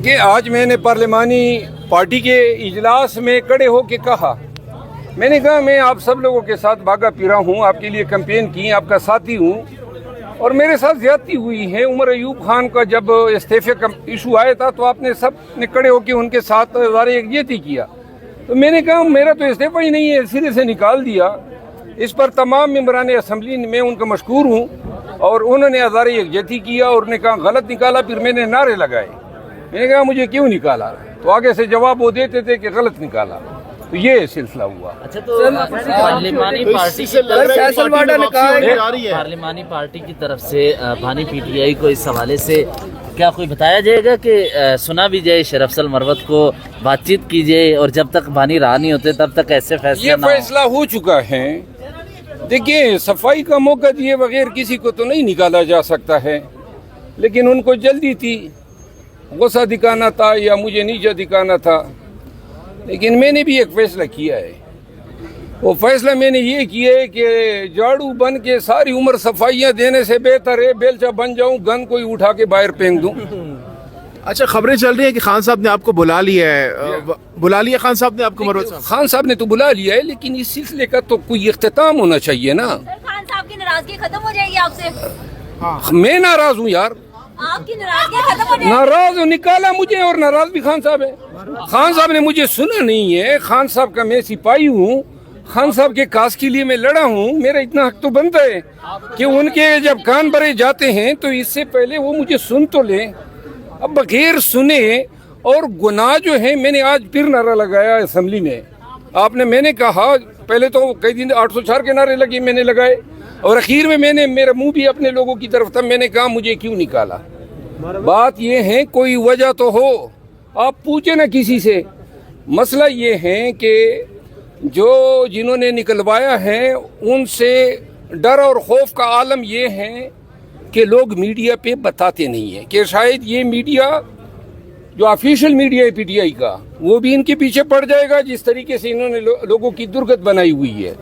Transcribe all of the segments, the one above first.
کہ آج میں نے پارلیمانی پارٹی کے اجلاس میں کھڑے ہو کے کہا، میں نے کہا میں آپ سب لوگوں کے ساتھ بھاگا پھرا ہوں، آپ کے لیے کیمپین کی، آپ کا ساتھی ہوں، اور میرے ساتھ زیادتی ہوئی ہے۔ عمر ایوب خان کا جب استعفے کا ایشو آیا تھا تو آپ نے سب نے کھڑے ہو کے ان کے ساتھ اظہار یکجہتی کیا، تو میں نے کہا میرا تو استعفیٰ ہی نہیں ہے، سرے سے نکال دیا۔ اس پر تمام ممبران اسمبلی میں ان کا مشکور ہوں، اور انہوں نے اظہار یکجہتی کیا اور نے کہا غلط نکالا۔ پھر میں نے نعرے لگائے، میں نے کہا مجھے کیوں نکالا، تو آگے سے جواب وہ دیتے تھے کہ غلط نکالا، تو یہ سلسلہ ہوا۔ اچھا، تو پارلیمانی پارٹی کی طرف سے بھانی پی ٹی آئی کو اس حوالے سے کیا کوئی بتایا جائے گا کہ سنا بھی جائے، شریف افضل مروت کو بات چیت کیجیے، اور جب تک بھانی راہ نہیں ہوتے تب تک ایسے فیصلے یہ نہ ہوں؟ فیصلہ ہو چکا ہے۔ دیکھیں، صفائی کا موقع دیے بغیر کسی کو تو نہیں نکالا جا سکتا ہے، لیکن ان کو جلدی تھی، غصہ دکھانا تھا یا مجھے نیچا دکھانا تھا، لیکن میں نے بھی ایک فیصلہ کیا ہے۔ وہ فیصلہ میں نے یہ کیا ہے کہ جھاڑو بن کے ساری عمر صفائیاں دینے سے بہتر ہے بیلچہ بن جاؤں، گن کوئی اٹھا کے باہر پھینک دوں۔ اچھا، خبریں چل رہی ہیں کہ خان صاحب نے آپ کو بلا لیا ہے، خان صاحب نے آپ کو مروت صاحب؟ خان صاحب نے تو بلا لیا ہے، لیکن اس سلسلے کا تو کوئی اختتام ہونا چاہیے نا۔ خان صاحب کی ناراضگی ختم ہو جائے گی آپ سے؟ میں ناراض ہوں یار، آپ کی ناراضگی ختم ہو جائے گی؟ ناراض ہوں، نکالا مجھے، اور ناراض بھی خان صاحب ہے۔ خان صاحب نے مجھے سنا نہیں ہے، خان صاحب کا میں سپاہی ہوں، خان صاحب کے کاس کے لیے میں لڑا ہوں، میرا اتنا حق تو بنتا ہے کہ ان کے جب کان بھرے جاتے ہیں تو اس سے پہلے وہ مجھے سن تو لیں۔ اب بغیر سنے اور گناہ جو ہے، میں نے آج پھر نعرہ لگایا اسمبلی میں، آپ نے، میں نے کہا پہلے تو کئی دن 804 کے نعرے لگے میں نے لگائے، اور اخیر میں میرا منہ بھی اپنے لوگوں کی طرف تھا، میں نے کہا مجھے کیوں نکالا۔ بات یہ ہے کوئی وجہ تو ہو، آپ پوچھیں نا کسی سے۔ مسئلہ یہ ہے کہ جنہوں نے نکلوایا ہے ان سے ڈر اور خوف کا عالم یہ ہے کہ لوگ میڈیا پہ بتاتے نہیں ہیں، کہ شاید یہ میڈیا جو آفیشیل میڈیا ہے پی ٹی آئی کا، وہ بھی ان کے پیچھے پڑ جائے گا، جس طریقے سے انہوں نے لوگوں کی درگت بنائی ہوئی ہے،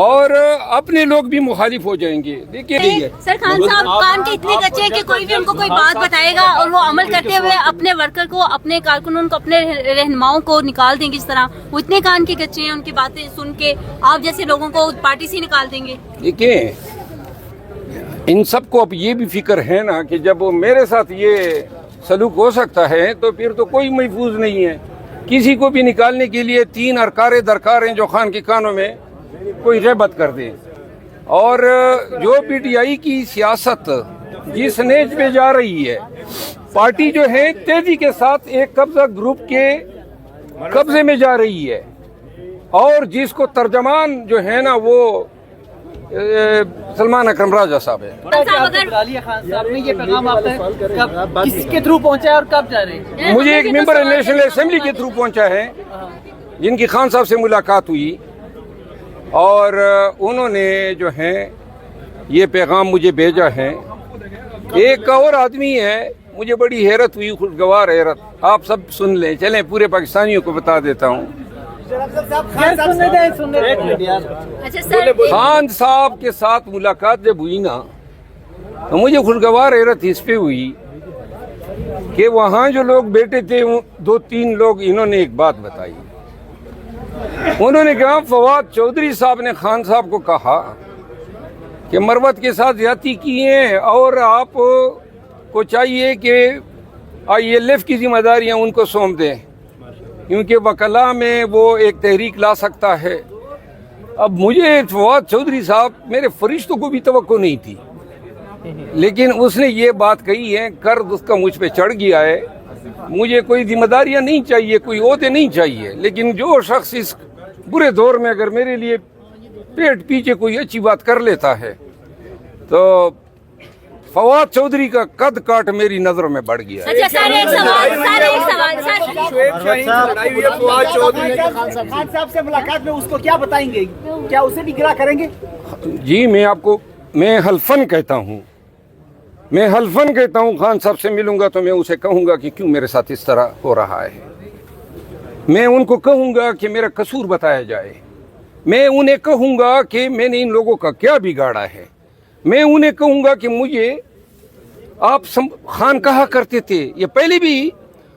اور اپنے لوگ بھی مخالف ہو جائیں گے۔ دیکھیے سر، خان صاحب کان کے اتنے کچے ہیں کہ کوئی بھی ان کو کوئی بات بتائے گا اور وہ عمل کرتے ہوئے اپنے ورکر کو، اپنے کارکنوں کو، اپنے رہنماؤں کو نکال دیں گے، اس طرح وہ اتنے کان کے کچے ہیں، ان کی باتیں سن کے آپ جیسے لوگوں کو پارٹی سے نکال دیں گے۔ دیکھیں، ان سب کو اب یہ بھی فکر ہے نا کہ جب میرے ساتھ یہ سلوک ہو سکتا ہے تو پھر تو کوئی محفوظ نہیں ہے۔ کسی کو بھی نکالنے کے لیے 3 ارکاریں درکار ہیں جو خان کے کانوں میں کوئی غیبت کر دے، اور جو پی ٹی آئی کی سیاست جس نیج پہ جا رہی ہے، پارٹی جو ہے تیزی کے ساتھ ایک قبضہ گروپ کے قبضے میں جا رہی ہے، اور جس کو ترجمان جو ہے نا وہ سلمان اکرم راجہ صاحب ہے۔ یہ پیغام آپ کس کے تھرو پہنچا ہے اور کب جا رہے ہیں؟ مجھے ایک ممبر نیشنل اسمبلی کے تھرو پہنچا ہے، جن کی خان صاحب سے ملاقات ہوئی، اور انہوں نے جو ہے یہ پیغام مجھے بھیجا ہے۔ ایک اور آدمی ہے، مجھے بڑی حیرت ہوئی، خوشگوار حیرت، آپ سب سن لیں، چلیں پورے پاکستانیوں کو بتا دیتا ہوں۔ خان صاحب کے ساتھ ملاقات جب ہوئی نا تو مجھے خوشگوار حیرت اس پہ ہوئی کہ وہاں جو لوگ بیٹھے تھے، 2-3 لوگ، انہوں نے ایک بات بتائی۔ انہوں نے کہا فواد چودھری صاحب نے خان صاحب کو کہا کہ مروت کے ساتھ زیادتی کی ہیں، اور آپ کو چاہیے کہ ILF کی ذمہ داریاں ان کو سونپ دیں، کیونکہ وکلا میں وہ ایک تحریک لا سکتا ہے۔ اب مجھے فواد چودھری صاحب، میرے فرشتوں کو بھی توقع نہیں تھی، لیکن اس نے یہ بات کہی ہے، قرض اس کا مجھ پہ چڑھ گیا ہے، مجھے کوئی ذمہ داریاں نہیں چاہیے، کوئی عہدے نہیں چاہیے، لیکن جو شخص اس برے دور میں اگر میرے لیے پیٹ پیچھے کوئی اچھی بات کر لیتا ہے تو فواد چودھری کا قد کاٹ میری نظروں میں بڑھ گیا ہے۔ اچھا سر، ایک سوال خان صاحب سے ملاقات میں اس کو کیا بتائیں گے؟ کیا اسے بھی گرا کریں گے؟ جی، میں حلفاً کہتا ہوں خان صاحب سے ملوں گا تو میں اسے کہوں گا کہ کیوں میرے ساتھ اس طرح ہو رہا ہے، میں ان کو کہوں گا کہ میرا قصور بتایا جائے، میں انہیں کہوں گا کہ میں نے ان لوگوں کا کیا بگاڑا ہے، میں انہیں کہوں گا کہ مجھے آپ خان کہا کرتے تھے، یہ پہلے بھی